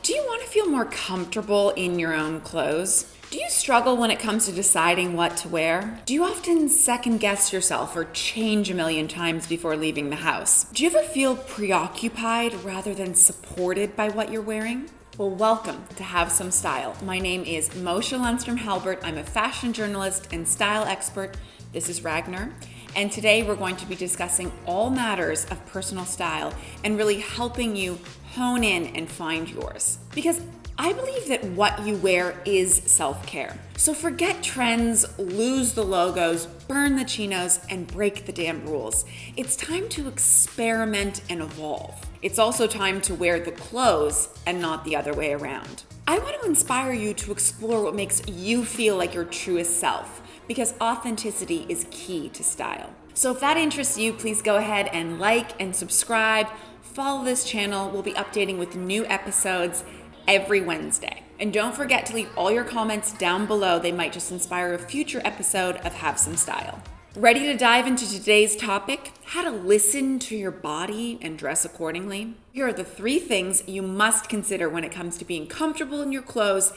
Do you want to feel more comfortable in your own clothes? Do you struggle when it comes to deciding what to wear? Do you often second guess yourself or change a million times before leaving the house? Do you ever feel preoccupied rather than supported by what you're wearing? Well, welcome to Have Some Style. My name is Mosha Lundström Halbert. I'm a fashion journalist and style expert. This is Ragnar. And today we're going to be discussing all matters of personal style and really helping you hone in and find yours. Because I believe that what you wear is self-care. So forget trends, lose the logos, burn the chinos, and break the damn rules. It's time to experiment and evolve. It's also time to wear the clothes and not the other way around. I want to inspire you to explore what makes you feel like your truest self, because authenticity is key to style. So if that interests you, please go ahead and like and subscribe. Follow this channel. We'll be updating with new episodes every Wednesday. And don't forget to leave all your comments down below. They might just inspire a future episode of Have Some Style. Ready to dive into today's topic? How to listen to your body and dress accordingly? Here are the 3 things you must consider when it comes to being comfortable in your clothes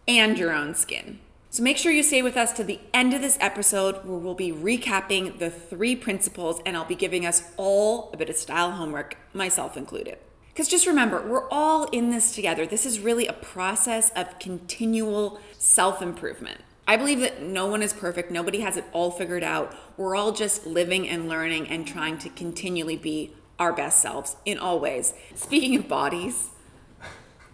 and your own skin. So make sure you stay with us to the end of this episode where we'll be recapping the 3 principles, and I'll be giving us all a bit of style homework, myself included. Because just remember, we're all in this together. This is really a process of continual self-improvement. I believe that no one is perfect. Nobody has it all figured out. We're all just living and learning and trying to continually be our best selves in all ways. Speaking of bodies,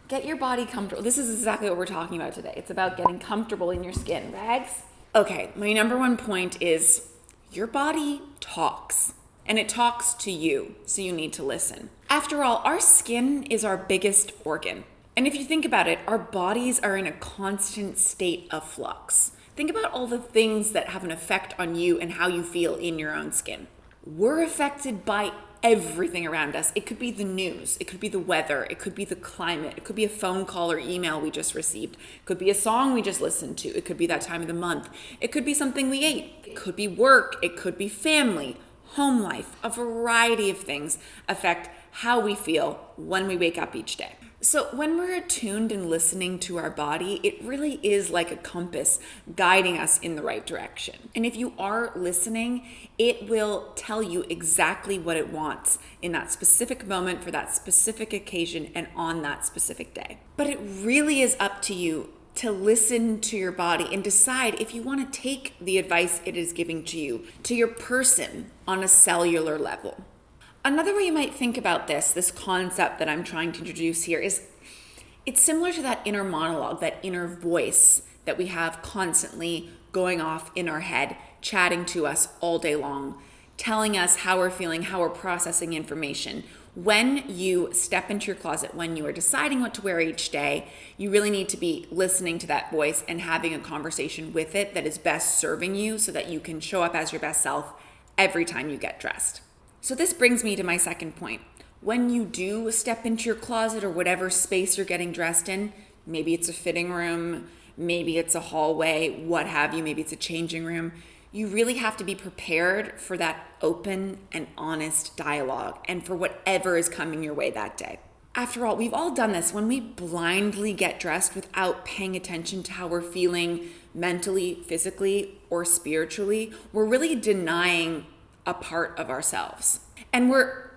get your body comfortable. This is exactly what we're talking about today. It's about getting comfortable in your skin. Rags? Okay, my number 1 point is your body talks. And it talks to you, so you need to listen. After all, our skin is our biggest organ. And if you think about it, our bodies are in a constant state of flux. Think about all the things that have an effect on you and how you feel in your own skin. We're affected by everything around us. It could be the news, it could be the weather, it could be the climate, it could be a phone call or email we just received, it could be a song we just listened to, it could be that time of the month, it could be something we ate, it could be work, it could be family, home life. A variety of things affect how we feel when we wake up each day. So when we're attuned and listening to our body, it really is like a compass guiding us in the right direction. And if you are listening, it will tell you exactly what it wants in that specific moment for that specific occasion and on that specific day. But it really is up to you to listen to your body and decide if you want to take the advice it is giving to you, to your person on a cellular level. Another way you might think about this concept that I'm trying to introduce here is it's similar to that inner monologue, that inner voice that we have constantly going off in our head, chatting to us all day long, telling us how we're feeling, how we're processing information. When you step into your closet, when you are deciding what to wear each day, you really need to be listening to that voice and having a conversation with it that is best serving you so that you can show up as your best self every time you get dressed. So this brings me to my second point. When you do step into your closet or whatever space you're getting dressed in, maybe it's a fitting room, maybe it's a hallway, what have you, maybe it's a changing room, you really have to be prepared for that open and honest dialogue and for whatever is coming your way that day. After all, we've all done this when we blindly get dressed without paying attention to how we're feeling mentally, physically, or spiritually. We're really denying a part of ourselves. And we're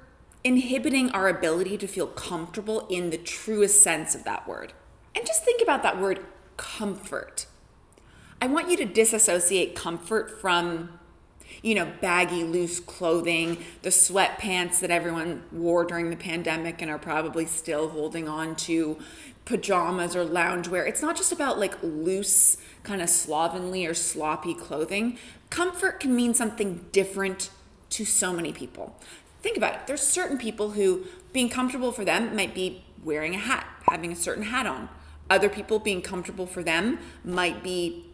inhibiting our ability to feel comfortable in the truest sense of that word. And just think about that word, comfort. I want you to disassociate comfort from, baggy, loose clothing, the sweatpants that everyone wore during the pandemic and are probably still holding on to, pajamas or loungewear. It's not just about like loose, kind of slovenly or sloppy clothing. Comfort can mean something different to so many people. Think about it. There's certain people who being comfortable for them might be wearing a hat, having a certain hat on. Other people being comfortable for them might be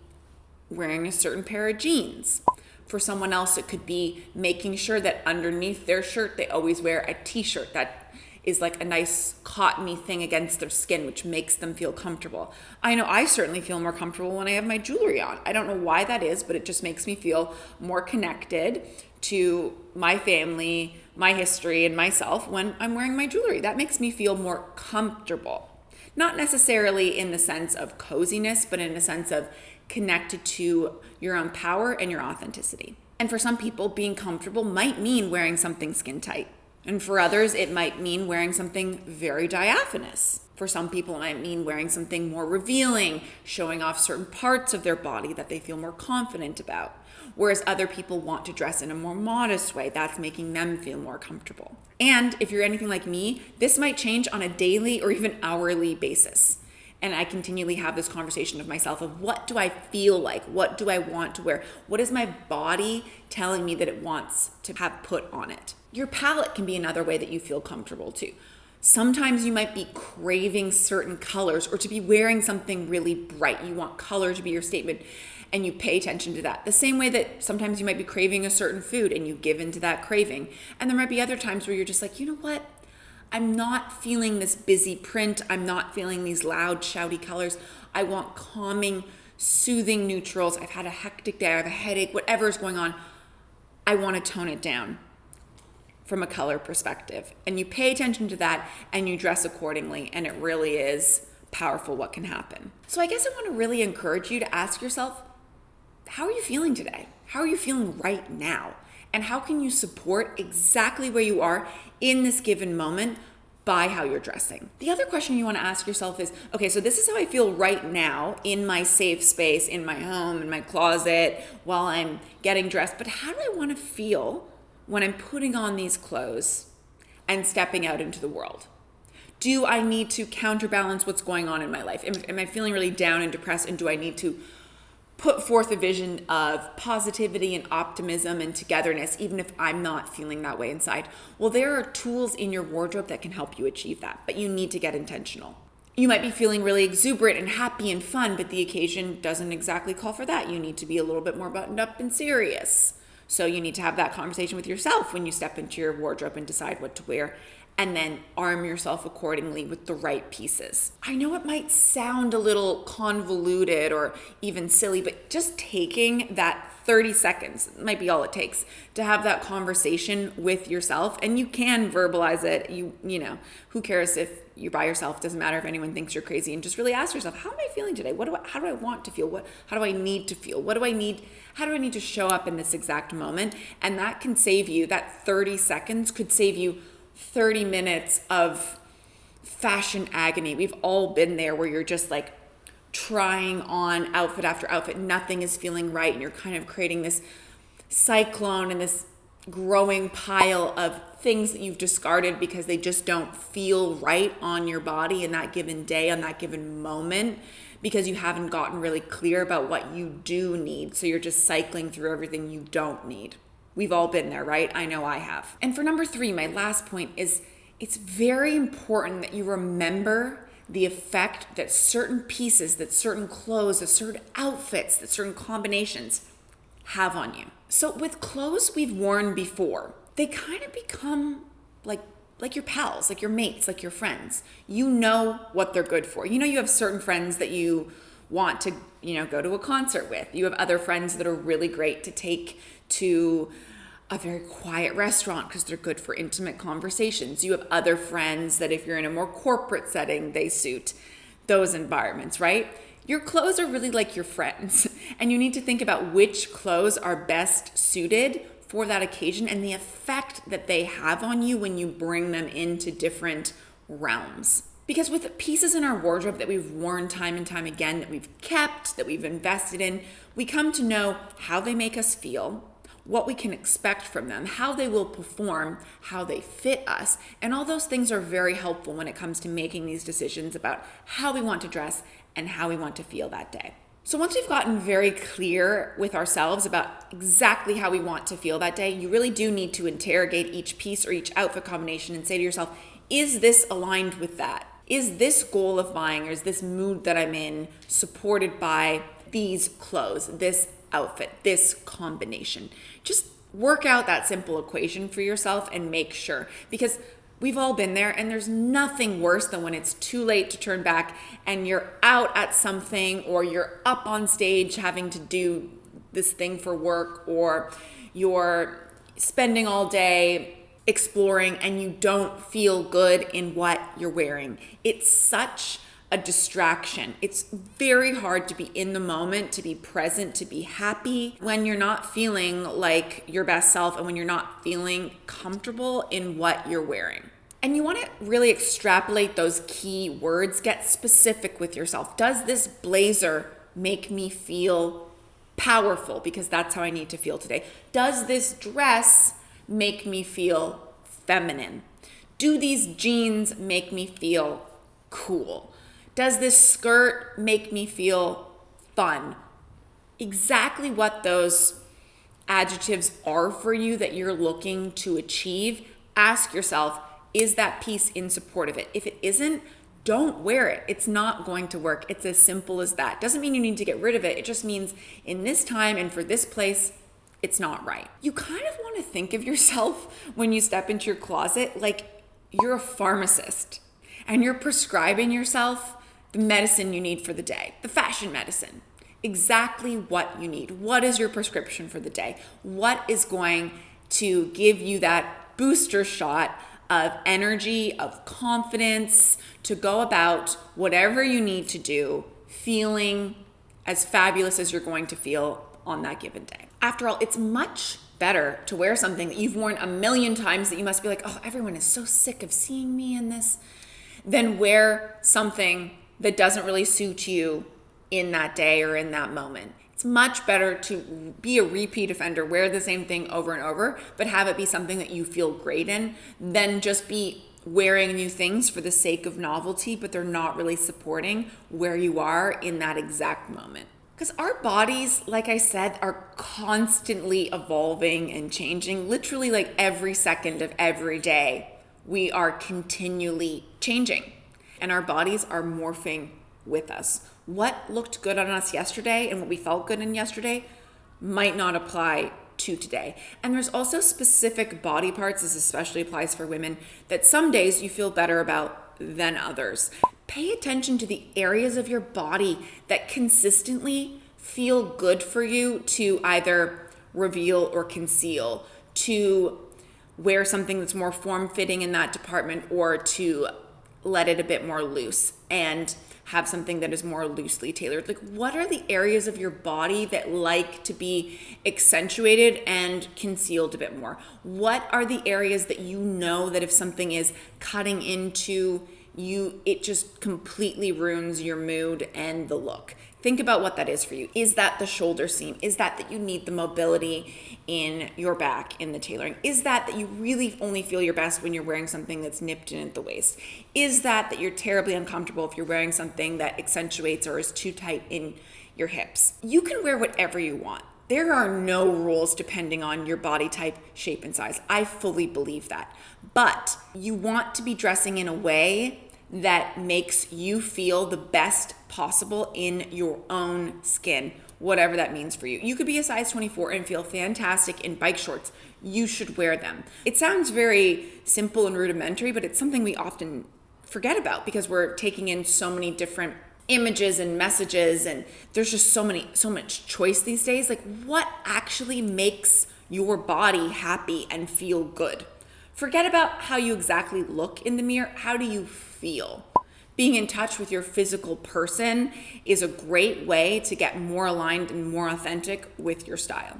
wearing a certain pair of jeans. For someone else, it could be making sure that underneath their shirt, they always wear a t-shirt that is like a nice cottony thing against their skin, which makes them feel comfortable. I know I certainly feel more comfortable when I have my jewelry on. I don't know why that is, but it just makes me feel more connected to my family, my history, and myself when I'm wearing my jewelry. That makes me feel more comfortable. Not necessarily in the sense of coziness, but in a sense of connected to your own power and your authenticity. And for some people, being comfortable might mean wearing something skin tight. And for others, it might mean wearing something very diaphanous. For some people, it might mean wearing something more revealing, showing off certain parts of their body that they feel more confident about. Whereas other people want to dress in a more modest way. That's making them feel more comfortable. And if you're anything like me, this might change on a daily or even hourly basis. And I continually have this conversation with myself of what do I feel like? What do I want to wear? What is my body telling me that it wants to have put on it? Your palette can be another way that you feel comfortable too. Sometimes you might be craving certain colors or to be wearing something really bright. You want color to be your statement and you pay attention to that. The same way that sometimes you might be craving a certain food and you give into that craving. And there might be other times where you're just like, you know what? I'm not feeling this busy print. I'm not feeling these loud, shouty colors. I want calming, soothing neutrals. I've had a hectic day. I have a headache, whatever is going on. I want to tone it down from a color perspective. And you pay attention to that and you dress accordingly. And it really is powerful what can happen. So I guess I want to really encourage you to ask yourself, how are you feeling today? How are you feeling right now? And how can you support exactly where you are in this given moment by how you're dressing? The other question you want to ask yourself is, okay, so this is how I feel right now in my safe space, in my home, in my closet, while I'm getting dressed. But how do I want to feel when I'm putting on these clothes and stepping out into the world? Do I need to counterbalance what's going on in my life? Am I feeling really down and depressed? And do I need to put forth a vision of positivity and optimism and togetherness, even if I'm not feeling that way inside? Well, there are tools in your wardrobe that can help you achieve that, but you need to get intentional. You might be feeling really exuberant and happy and fun, but the occasion doesn't exactly call for that. You need to be a little bit more buttoned up and serious. So you need to have that conversation with yourself when you step into your wardrobe and decide what to wear, and then arm yourself accordingly with the right pieces. I know it might sound a little convoluted or even silly, but just taking that 30 seconds might be all it takes to have that conversation with yourself. And you can verbalize it. You know, who cares if you're by yourself? Doesn't matter if anyone thinks you're crazy. And just really ask yourself, how am I feeling today? How do I want to feel? How do I need to feel? How do I need to show up in this exact moment? And that can save you, that 30 seconds could save you 30 minutes of fashion agony. We've all been there where you're just like trying on outfit after outfit. Nothing is feeling right. And you're kind of creating this cyclone and this growing pile of things that you've discarded because they just don't feel right on your body in that given day, on that given moment, because you haven't gotten really clear about what you do need. So you're just cycling through everything you don't need. We've all been there, right? I know I have. And for number 3, my last point is it's very important that you remember the effect that certain pieces, that certain clothes, that certain outfits, that certain combinations have on you. So with clothes we've worn before, they kind of become like your pals, like your mates, like your friends. You know what they're good for. You know you have certain friends that you want to, go to a concert with. You have other friends that are really great to take to a very quiet restaurant because they're good for intimate conversations. You have other friends that if you're in a more corporate setting, they suit those environments, right? Your clothes are really like your friends, and you need to think about which clothes are best suited for that occasion and the effect that they have on you when you bring them into different realms. Because with pieces in our wardrobe that we've worn time and time again, that we've kept, that we've invested in, we come to know how they make us feel, what we can expect from them, how they will perform, how they fit us. And all those things are very helpful when it comes to making these decisions about how we want to dress and how we want to feel that day. So once we've gotten very clear with ourselves about exactly how we want to feel that day, you really do need to interrogate each piece or each outfit combination and say to yourself, is this aligned with that? Is this goal of buying or is this mood that I'm in supported by these clothes, this outfit, this combination? Just work out that simple equation for yourself and make sure, because we've all been there and there's nothing worse than when it's too late to turn back and you're out at something or you're up on stage having to do this thing for work, or you're spending all day exploring and you don't feel good in what you're wearing. It's such a distraction. It's very hard to be in the moment, to be present, to be happy when you're not feeling like your best self and when you're not feeling comfortable in what you're wearing. And you want to really extrapolate those key words, get specific with yourself. Does this blazer make me feel powerful? Because that's how I need to feel today. Does this dress make me feel feminine? Do these jeans make me feel cool? Does this skirt make me feel fun? Exactly what those adjectives are for you that you're looking to achieve, ask yourself, is that piece in support of it? If it isn't, don't wear it. It's not going to work. It's as simple as that. Doesn't mean you need to get rid of it. It just means in this time and for this place, it's not right. You kind of want to think of yourself when you step into your closet like you're a pharmacist and you're prescribing yourself the medicine you need for the day, the fashion medicine, exactly what you need. What is your prescription for the day? What is going to give you that booster shot of energy, of confidence to go about whatever you need to do, feeling as fabulous as you're going to feel on that given day. After all, it's much better to wear something that you've worn a million times that you must be like, oh, everyone is so sick of seeing me in this, than wear something that doesn't really suit you in that day or in that moment. It's much better to be a repeat offender, wear the same thing over and over, but have it be something that you feel great in, than just be wearing new things for the sake of novelty, but they're not really supporting where you are in that exact moment. Because our bodies, like I said, are constantly evolving and changing. Literally like every second of every day, we are continually changing. And our bodies are morphing with us. What looked good on us yesterday and what we felt good in yesterday might not apply to today. And there's also specific body parts, this especially applies for women, that some days you feel better about than others. Pay attention to the areas of your body that consistently feel good for you to either reveal or conceal, to wear something that's more form-fitting in that department, or to let it a bit more loose and have something that is more loosely tailored. Like, what are the areas of your body that like to be accentuated and concealed a bit more? What are the areas that you know that if something is cutting into you, it just completely ruins your mood and the look? Think about what that is for you. Is that the shoulder seam? Is that you need the mobility in your back in the tailoring? Is that you really only feel your best when you're wearing something that's nipped in at the waist? Is that you're terribly uncomfortable if you're wearing something that accentuates or is too tight in your hips? You can wear whatever you want. There are no rules depending on your body type, shape, and size. I fully believe that. But you want to be dressing in a way that makes you feel the best possible in your own skin, whatever that means for you. You could be a size 24 and feel fantastic in bike shorts. You should wear them. It sounds very simple and rudimentary, but it's something we often forget about because we're taking in so many different images and messages, and there's just so much choice these days. Like, what actually makes your body happy and feel good? Forget about how you exactly look in the mirror. How do you feel? Being in touch with your physical person is a great way to get more aligned and more authentic with your style.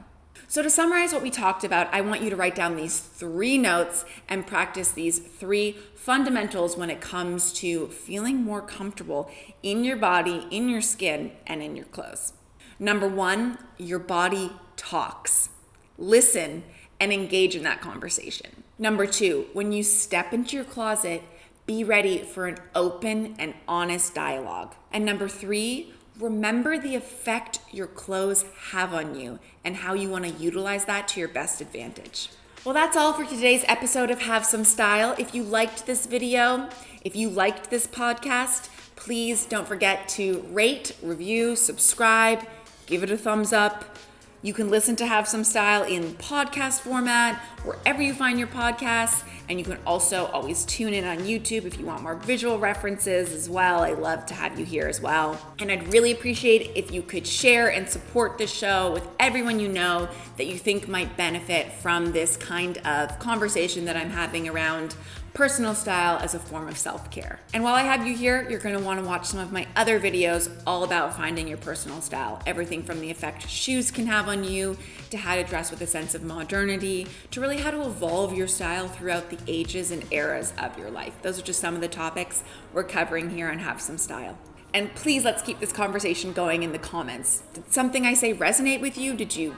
So to summarize what we talked about, I want you to write down these 3 notes and practice these 3 fundamentals when it comes to feeling more comfortable in your body, in your skin, and in your clothes. Number 1, your body talks. Listen and engage in that conversation. Number 2, when you step into your closet, be ready for an open and honest dialogue. And number 3, remember the effect your clothes have on you and how you want to utilize that to your best advantage. Well, that's all for today's episode of Have Some Style. If you liked this video, if you liked this podcast, please don't forget to rate, review, subscribe, give it a thumbs up. You can listen to Have Some Style in podcast format, wherever you find your podcasts. And you can also always tune in on YouTube if you want more visual references as well. I love to have you here as well. And I'd really appreciate if you could share and support this show with everyone you know that you think might benefit from this kind of conversation that I'm having around personal style as a form of self-care. And while I have you here, you're going to want to watch some of my other videos all about finding your personal style. Everything from the effect shoes can have on you, to how to dress with a sense of modernity, to really how to evolve your style throughout the ages and eras of your life. Those are just some of the topics we're covering here on Have Some Style. And please, let's keep this conversation going in the comments. Did something I say resonate with you? Did you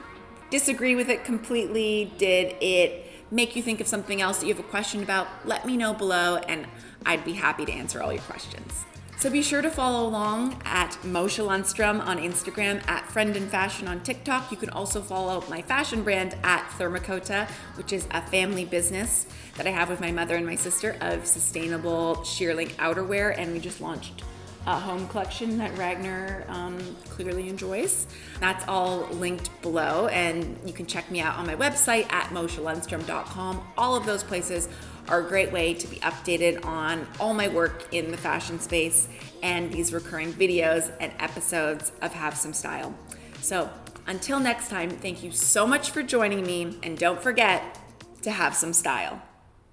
disagree with it completely? Did it make you think of something else that you have a question about? Let me know below and I'd be happy to answer all your questions. So be sure to follow along at Mosha Lundström on Instagram, at Friend in Fashion on TikTok. You can also follow my fashion brand at Therma Kota, which is a family business that I have with my mother and my sister of sustainable sheer-link outerwear, and we just launched a home collection that Ragnar clearly enjoys. That's all linked below, and you can check me out on my website at moshalundström.com. All of those places are a great way to be updated on all my work in the fashion space and these recurring videos and episodes of Have Some Style. So until next time, thank you so much for joining me, and don't forget to have some style.